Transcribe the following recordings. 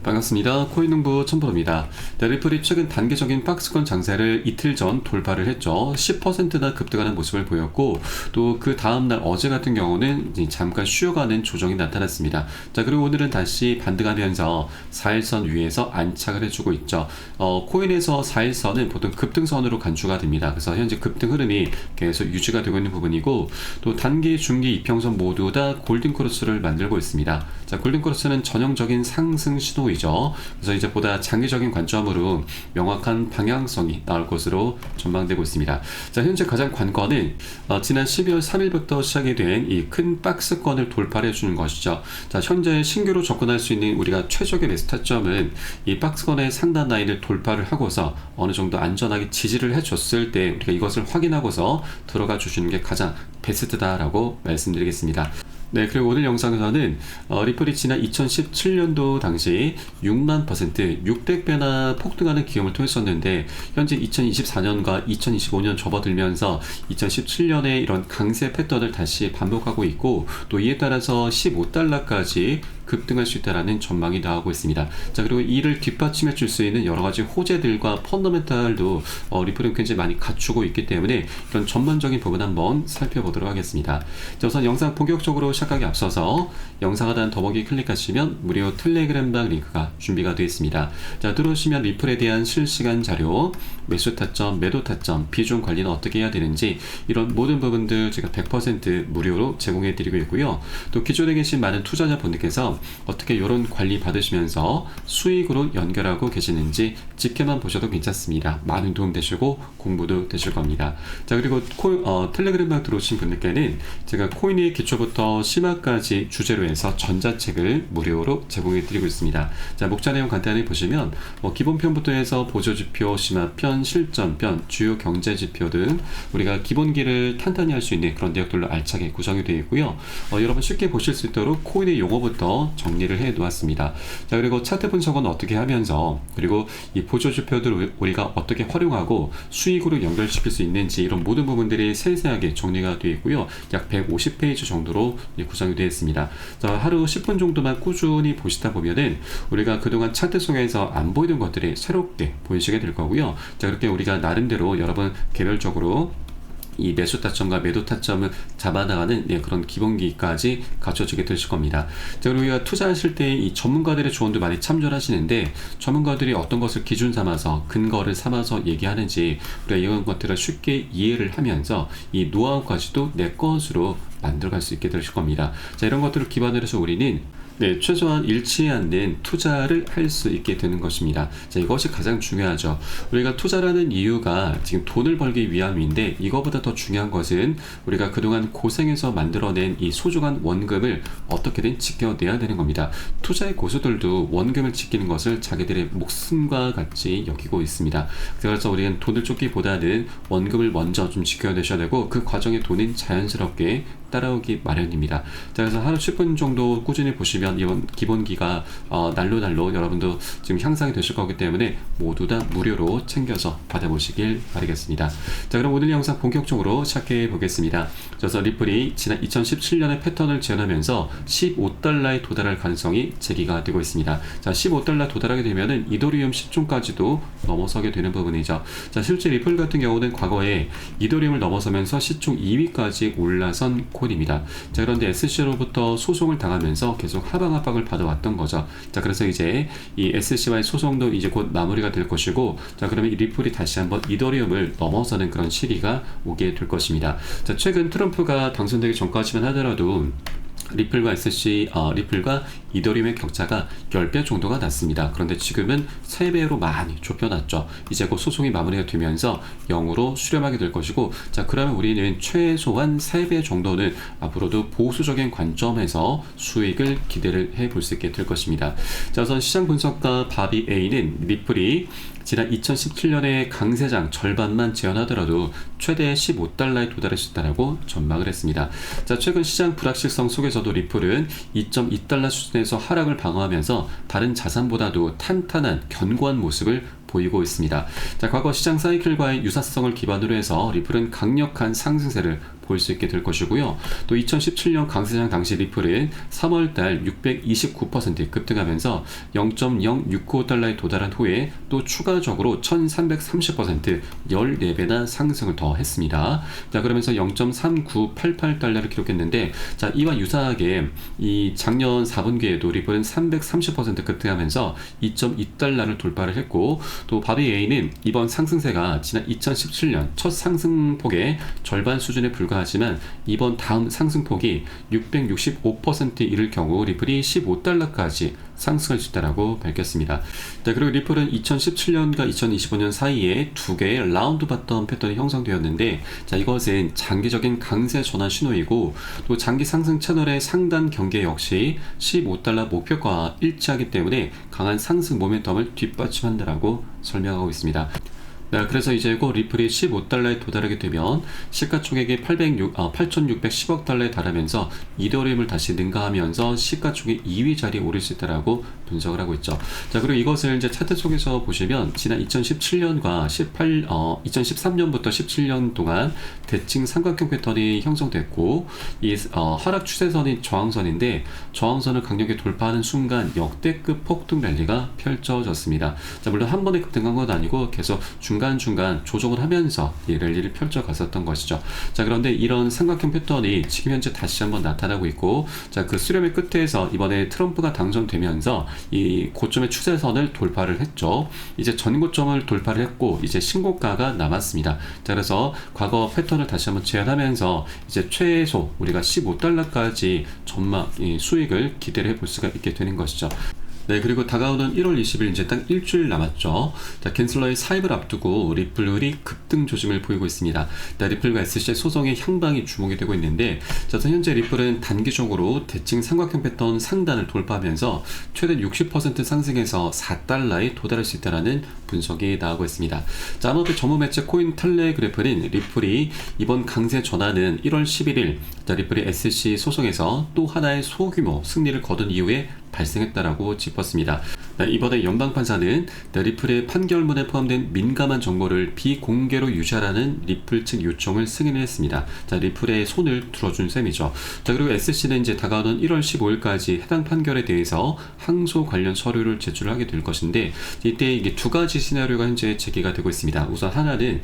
반갑습니다. 코인농부 첨보입니다. 리플이 최근 단기적인 박스권 장세를 이틀 전 돌파를 했죠. 10%나 급등하는 모습을 보였고 또 그 다음날 어제 같은 경우는 잠깐 쉬어가는 조정이 나타났습니다. 자, 그리고 오늘은 다시 반등하면서 4일선 위에서 안착을 해주고 있죠. 코인에서 4일선은 보통 급등선으로 간주가 됩니다. 그래서 현재 급등 흐름이 계속 유지가 되고 있는 부분이고 또 단기, 중기, 이평선 모두 다 골든크로스를 만들고 있습니다. 자, 골든크로스는 전형적인 상승 신호이죠. 그래서 이제 보다 장기적인 관점으로 명확한 방향성이 나올 것으로 전망되고 있습니다. 자, 현재 가장 관건은 지난 12월 3일부터 시작이 된 이 큰 박스권을 돌파를 해주는 것이죠. 자, 현재 신규로 접근할 수 있는 우리가 최적의 매수 타점은 이 박스권의 상단 라인을 돌파를 하고서 어느 정도 안전하게 지지를 해줬을 때 우리가 이것을 확인하고서 들어가 주시는 게 가장 베스트다라고 말씀드리겠습니다. 네, 그리고 오늘 영상에서는 리플이 지난 2017년도 당시 6만 %, 600배나 폭등하는 기염을 토했었는데 현재 2024년과 2025년 접어들면서 2017년에 이런 강세 패턴을 다시 반복하고 있고 또 이에 따라서 15달러까지 급등할 수 있다는 전망이 나오고 있습니다. 자, 그리고 이를 뒷받침해 줄 수 있는 여러 가지 호재들과 펀더멘탈도 리플은 굉장히 많이 갖추고 있기 때문에 이런 전반적인 부분 한번 살펴보도록 하겠습니다. 자, 우선 영상 본격적으로 시작하기 앞서서 영상 하단 더보기 클릭하시면 무료 텔레그램방 링크가 준비가 되어 있습니다. 자, 들어오시면 리플에 대한 실시간 자료, 매수 타점, 매도 타점, 비중 관리는 어떻게 해야 되는지 이런 모든 부분들 제가 100% 무료로 제공해 드리고 있고요. 또 기존에 계신 많은 투자자분들께서 어떻게 이런 관리 받으시면서 수익으로 연결하고 계시는지 지켜만 보셔도 괜찮습니다. 많은 도움 되시고 공부도 되실 겁니다. 자, 그리고 텔레그램방 들어오신 분들께는 제가 코인의 기초부터 심화까지 주제로 해서 전자책을 무료로 제공해 드리고 있습니다. 자, 목차 내용 간단히 보시면 기본편부터 해서 보조지표, 심화편, 실전편, 주요 경제지표 등 우리가 기본기를 탄탄히 할 수 있는 그런 내역들로 알차게 구성이 되어 있고요. 여러분 쉽게 보실 수 있도록 코인의 용어부터 정리를 해 놓았습니다. 자, 그리고 차트 분석은 어떻게 하면서 그리고 이 보조지표들을 우리가 어떻게 활용하고 수익으로 연결시킬 수 있는지 이런 모든 부분들이 세세하게 정리가 되어 있고요. 약 150페이지 정도로 구성이 되어 있습니다. 자, 하루 10분 정도만 꾸준히 보시다 보면은 우리가 그동안 차트 속에서 안 보이던 것들이 새롭게 보이시게 될 거고요. 자, 그렇게 우리가 나름대로 여러분 개별적으로 이 매수 타점과 매도 타점을 잡아나가는 그런 기본기까지 갖춰지게 되실 겁니다. 자, 그리고 우리가 투자하실 때 이 전문가들의 조언도 많이 참조를 하시는데 전문가들이 어떤 것을 기준 삼아서 근거를 삼아서 얘기하는지 우리가 이런 것들을 쉽게 이해를 하면서 이 노하우까지도 내 것으로 만들어갈 수 있게 되실 겁니다. 자, 이런 것들을 기반으로 해서 우리는 최소한 잃지 않는 투자를 할 수 있게 되는 것입니다. 자, 이것이 가장 중요하죠. 우리가 투자라는 이유가 지금 돈을 벌기 위함인데 이거보다 더 중요한 것은 우리가 그동안 고생해서 만들어낸 이 소중한 원금을 어떻게든 지켜내야 되는 겁니다. 투자의 고수들도 원금을 지키는 것을 자기들의 목숨과 같이 여기고 있습니다. 그래서 우리는 돈을 쫓기보다는 원금을 먼저 좀 지켜내셔야 되고 그 과정에 돈은 자연스럽게 따라오기 마련입니다. 자, 그래서 하루 10분 정도 꾸준히 보시면 이번 기본기가 날로 여러분도 지금 향상이 되실 거기 때문에 모두 다 무료로 챙겨서 받아보시길 바라겠습니다. 자, 그럼 오늘 영상 본격적으로 시작해 보겠습니다. 그래서 리플이 지난 2017년의 패턴을 재현하면서 15달러에 도달할 가능성이 제기가 되고 있습니다. 자, 15달러 도달하게 되면은 이더리움 10종까지도 넘어서게 되는 부분이죠. 자, 실제 리플 같은 경우는 과거에 이더리움을 넘어서면서 시총 2위까지 올라선 코인입니다. 자, 그런데 SC로부터 소송을 당하면서 계속 하방 압박을 받아왔던 거죠. 자, 그래서 이제 이 SC와의 소송도 이제 곧 마무리가 될 것이고, 자, 그러면 이 리플이 다시 한번 이더리움을 넘어서는 그런 시기가 오게 될 것입니다. 자, 최근 트럼프가 당선되기 전까지만 하더라도 리플과 리플과 이더리움의 격차가 10배 정도가 났습니다. 그런데 지금은 3배로 많이 좁혀놨죠. 이제 곧 소송이 마무리가 되면서 0으로 수렴하게 될 것이고, 자, 그러면 우리는 최소한 3배 정도는 앞으로도 보수적인 관점에서 수익을 기대를 해볼 수 있게 될 것입니다. 자, 우선 시장 분석가 바비 A는 리플이 지난 2017년의 강세장 절반만 재현하더라도 최대 15달러에 도달할 수 있다고 전망을 했습니다. 자, 최근 시장 불확실성 속에서도 리플은 2.2달러 수준에서 하락을 방어하면서 다른 자산보다도 탄탄한 견고한 모습을 보이고 있습니다. 자, 과거 시장 사이클과의 유사성을 기반으로 해서 리플은 강력한 상승세를 볼 수 있게 될 것이고요. 또 2017년 강세장 당시 리플은 3월달 629% 급등하면서 0.069달러에 도달한 후에 또 추가적으로 1330% 14배나 상승을 더 했습니다. 자, 그러면서 0.3988달러를 기록했는데, 자, 이와 유사하게 이 작년 4분기에도 리플은 330% 급등하면서 2.2달러를 돌파를 했고, 또 바비에이는 이번 상승세가 지난 2017년 첫 상승폭의 절반 수준에 불과하지만 이번 다음 상승폭이 665%에 이를 경우 리플이 15달러까지 상승할 수 있다고 밝혔습니다. 자, 그리고 리플은 2017년과 2025년 사이에 두 개의 라운드 바텀 패턴이 형성되었는데, 자, 이것은 장기적인 강세 전환 신호이고, 또 장기 상승 채널의 상단 경계 역시 15달러 목표가와 일치하기 때문에 강한 상승 모멘텀을 뒷받침한다라고 설명하고 있습니다. 네, 그래서 이제 곧 리플이 15달러에 도달하게 되면 시가총액이 8,610억 달러에 달하면서 이더리움을 다시 능가하면서 시가총액 2위 자리에 오를 수 있다라고 분석을 하고 있죠. 자, 그리고 이것을 이제 차트 속에서 보시면 지난 2017년과 2013년부터 17년 동안 대칭 삼각형 패턴이 형성됐고, 이 하락 추세선이 저항선인데, 저항선을 강력히 돌파하는 순간 역대급 폭등 랠리가 펼쳐졌습니다. 자, 물론 한 번에 급등한 건 아니고 계속 중간중간 조정을 하면서 이 랠리를 펼쳐갔었던 것이죠. 자, 그런데 이런 삼각형 패턴이 지금 현재 다시 한번 나타나고 있고, 자, 그 수렴의 끝에서 이번에 트럼프가 당선되면서 이 고점의 추세선을 돌파를 했죠. 이제 전고점을 돌파를 했고 이제 신고가가 남았습니다. 자, 그래서 과거 패턴을 다시 한번 재현하면서 이제 최소 우리가 15달러까지 전망 수익을 기대를 해볼 수가 있게 되는 것이죠. 네, 그리고 다가오는 1월 20일 이제 딱 일주일 남았죠. 자, 갠슬러의 사입을 앞두고 리플이 급등 조짐을 보이고 있습니다. 자, 리플과 SC의 소송의 향방이 주목이 되고 있는데, 자, 현재 리플은 단기적으로 대칭 삼각형 패턴 상단을 돌파하면서 최대 60% 상승해서 4달러에 도달할 수 있다는 분석이 나오고 있습니다. 자, 아무튼 전문 매체 코인 텔레그래프는 리플이 이번 강세 전환은 1월 11일 자, 리플이 SC 소송에서 또 하나의 소규모 승리를 거둔 이후에 발생했다라고 짚었습니다. 이번에 연방판사는 리플의 판결문에 포함된 민감한 정보를 비공개로 유지하라는 리플 측 요청을 승인을 했습니다. 자, 리플의 손을 들어준 셈이죠. 자, 그리고 SC는 이제 다가오는 1월 15일까지 해당 판결에 대해서 항소 관련 서류를 제출하게 될 것인데, 이때 이게 두 가지 시나리오가 현재 제기가 되고 있습니다. 우선 하나는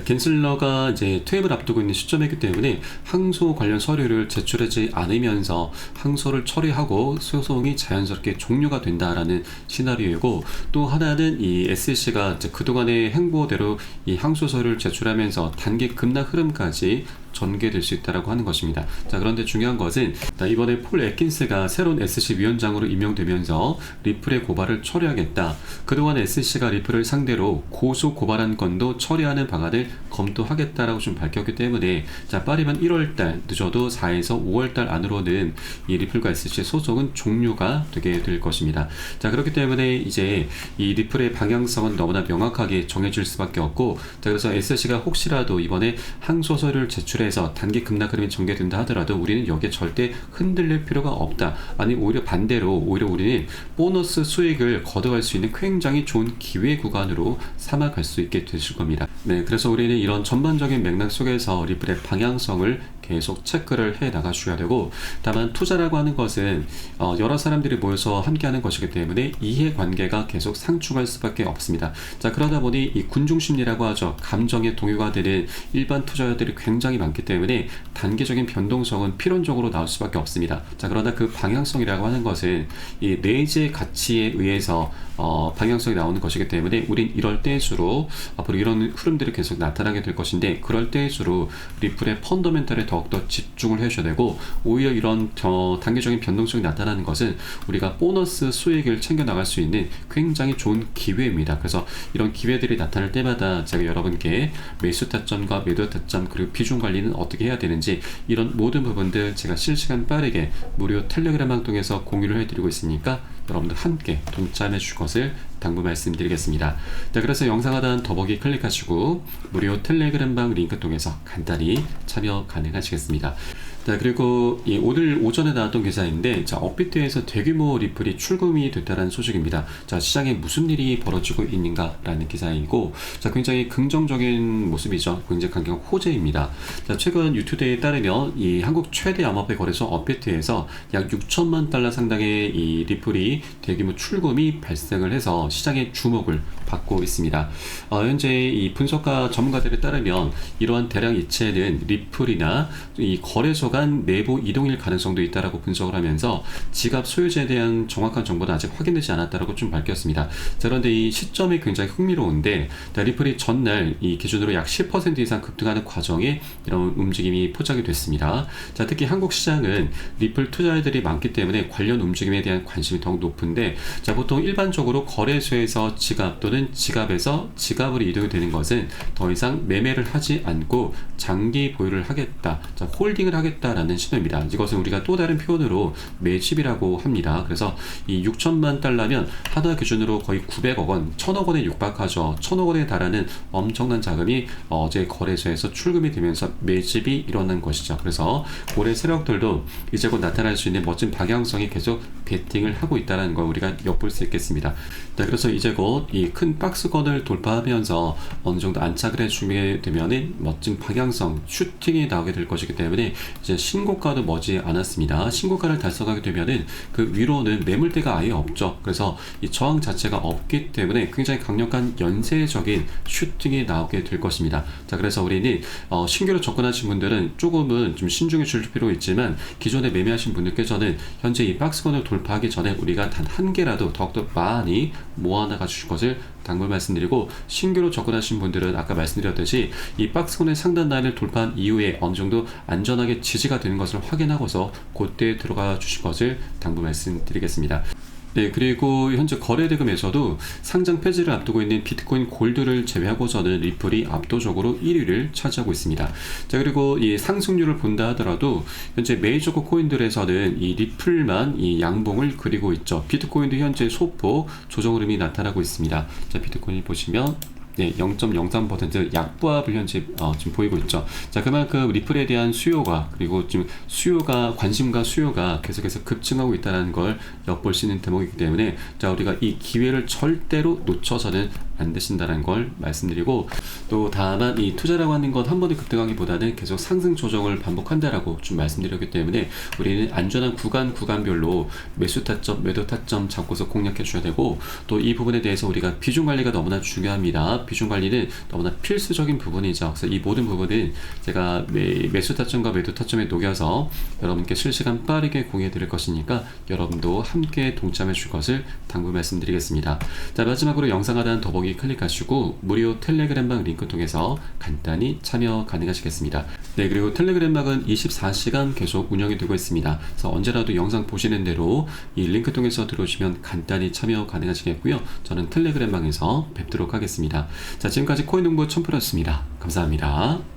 갠슬러가 이제 퇴임을 앞두고 있는 시점이기 때문에 항소 관련 서류를 제출하지 않으면서 항소를 처리하고 소송이 자연스럽게 종료가 된다라는 시나리오이고, 또 하나는 이 SC가 그동안의 행보대로 이 항소 서류를 제출하면서 단기 급락 흐름까지 전개될 수 있다고 하는 것입니다. 자, 그런데 중요한 것은 이번에 폴 애킨스가 새로운 SC 위원장으로 임명되면서 리플의 고발을 처리하겠다. 그동안 SC가 리플을 상대로 고소 고발한 건도 처리하는 방안을 검토하겠다라고 좀 밝혔기 때문에, 자, 빠르면 1월달, 늦어도 4에서 5월달 안으로는 이 리플과 SC의 소송은 종료가 되게 될 것입니다. 자, 그렇기 때문에 이제 이 리플의 방향성은 너무나 명확하게 정해질 수밖에 없고, 자, 그래서 SC가 혹시라도 이번에 항소서를 제출해서 단기 급락 흐름이 전개된다 하더라도 우리는 여기에 절대 흔들릴 필요가 없다. 아니, 오히려 반대로 오히려 우리는 보너스 수익을 거둬갈 수 있는 굉장히 좋은 기회 구간으로 삼아갈 수 있게 되실 겁니다. 네, 그래서 우리는 이런 전반적인 맥락 속에서 리플의 방향성을 계속 체크를 해 나가셔야 되고, 다만 투자라고 하는 것은 여러 사람들이 모여서 함께하는 것이기 때문에 이해관계가 계속 상충할 수밖에 없습니다. 자, 그러다 보니 이 군중심리라고 하죠. 감정에 동요가 되는 일반 투자자들이 굉장히 많기 때문에 단기적인 변동성은 필연적으로 나올 수밖에 없습니다. 자, 그러나 그 방향성이라고 하는 것은 이 내재 가치에 의해서 방향성이 나오는 것이기 때문에 우린 이럴 때일수록 앞으로 이런 흐름들이 계속 나타나게 될 것인데, 그럴 때일수록 리플의 펀더멘털에 더욱더 집중을 해주셔야 되고, 오히려 이런 단기적인 변동성이 나타나는 것은 우리가 보너스 수익을 챙겨 나갈 수 있는 굉장히 좋은 기회입니다. 그래서 이런 기회들이 나타날 때마다 제가 여러분께 매수 타점과 매도 타점 그리고 비중 관리는 어떻게 해야 되는지, 이런 모든 부분들 제가 실시간 빠르게 무료 텔레그램 통해서 공유를 해드리고 있으니까 여러분들 함께 동참해 주실 것을 당부 말씀드리겠습니다. 자, 그래서 영상 하단 더보기 클릭하시고 무료 텔레그램방 링크 통해서 간단히 참여 가능하시겠습니다. 자, 그리고 오늘 오전에 나왔던 기사인데, 자, 업비트에서 대규모 리플이 출금이 됐다는 소식입니다. 자, 시장에 무슨 일이 벌어지고 있는가라는 기사이고, 자, 굉장히 긍정적인 모습이죠. 굉장히 강경 호재입니다. 자, 최근 유투데이에 따르면 이 한국 최대 암호화폐 거래소 업비트에서 약 6천만 달러 상당의 이 리플이 대규모 출금이 발생을 해서 시장의 주목을 받고 있습니다. 현재 이 분석가 전문가들에 따르면 이러한 대량 이체는 리플이나 이 거래소 간 내부 이동일 가능성도 있다라고 분석을 하면서 지갑 소유자에 대한 정확한 정보는 아직 확인되지 않았다라고 좀 밝혔습니다. 자, 그런데 이 시점이 굉장히 흥미로운데, 리플이 전날 이 기준으로 약 10% 이상 급등하는 과정에 이런 움직임이 포착이 됐습니다. 자, 특히 한국 시장은 리플 투자자들이 많기 때문에 관련 움직임에 대한 관심이 더욱 높은데, 자, 보통 일반적으로 거래소에서 지갑 또는 지갑에서 지갑으로 이동이 되는 것은 더 이상 매매를 하지 않고 장기 보유를 하겠다, 자, 홀딩을 하겠다라는 신호입니다. 이것은 우리가 또 다른 표현으로 매집이라고 합니다. 그래서 이 6천만 달러면 하나 기준으로 거의 900억 원, 1000억 원에 육박하죠. 1000억 원에 달하는 엄청난 자금이 어제 거래소에서 출금이 되면서 매집이 일어난 것이죠. 그래서 고래 세력들도 이제 곧 나타날 수 있는 멋진 방향성이 계속 베팅을 하고 있다는 걸 우리가 엿볼 수 있겠습니다. 자, 그래서 이제 곧 이 큰 박스권을 돌파하면서 어느 정도 안착을 해주게 되면은 멋진 방향성 슈팅이 나오게 될 것이기 때문에 이제 신고가도 머지 않았습니다. 신고가를 달성하게 되면은 그 위로는 매물대가 아예 없죠. 그래서 이 저항 자체가 없기 때문에 굉장히 강력한 연쇄적인 슈팅이 나오게 될 것입니다. 자, 그래서 우리는 신규로 접근하신 분들은 조금은 좀 신중해 줄 필요 있지만, 기존에 매매하신 분들께서는 현재 이 박스권을 돌파하기 전에 우리가 단 한 개라도 더욱더 많이 모아나가 주실 것을 당부 말씀드리고, 신규로 접근하신 분들은 아까 말씀드렸듯이 이 박스권의 상단 라인을 돌파한 이후에 어느 정도 안전하게 지지가 되는 것을 확인하고서 그때 들어가 주실 것을 당부 말씀드리겠습니다. 네, 그리고 현재 거래대금에서도 상장 폐지를 앞두고 있는 비트코인 골드를 제외하고서는 리플이 압도적으로 1위를 차지하고 있습니다. 자, 그리고 이 상승률을 본다 하더라도 현재 메이저급 코인들에서는 이 리플만 이 양봉을 그리고 있죠. 비트코인도 현재 소폭 조정 흐름이 나타나고 있습니다. 자, 비트코인 보시면 네, 0.03% 약보합을 현재 지금 보이고 있죠. 자, 그만큼 리플에 대한 수요가, 그리고 지금 관심과 수요가 계속해서 급증하고 있다는 걸 엿볼 수 있는 대목이기 때문에, 자, 우리가 이 기회를 절대로 놓쳐서는 안 되신다는 걸 말씀드리고, 또 다만 이 투자라고 하는 건 한 번에 급등하기보다는 계속 상승 조정을 반복한다라고 좀 말씀드렸기 때문에, 우리는 안전한 구간별로 매수 타점, 매도 타점 잡고서 공략해 주셔야 되고, 또 이 부분에 대해서 우리가 비중 관리가 너무나 중요합니다. 비중 관리는 너무나 필수적인 부분이죠. 그래서 이 모든 부분은 제가 매수 타점과 매도 타점에 녹여서 여러분께 실시간 빠르게 공유해 드릴 것이니까 여러분도 함께 동참해 줄 것을 당부 말씀드리겠습니다. 자, 마지막으로 영상 하단 더보기 클릭하시고 무료 텔레그램방 링크 통해서 간단히 참여 가능하시겠습니다. 네, 그리고 텔레그램방은 24시간 계속 운영이 되고 있습니다. 그래서 언제라도 영상 보시는 대로 이 링크 통해서 들어오시면 간단히 참여 가능하시겠고요. 저는 텔레그램방에서 뵙도록 하겠습니다. 자, 지금까지 코인농부 첨프였습니다. 감사합니다.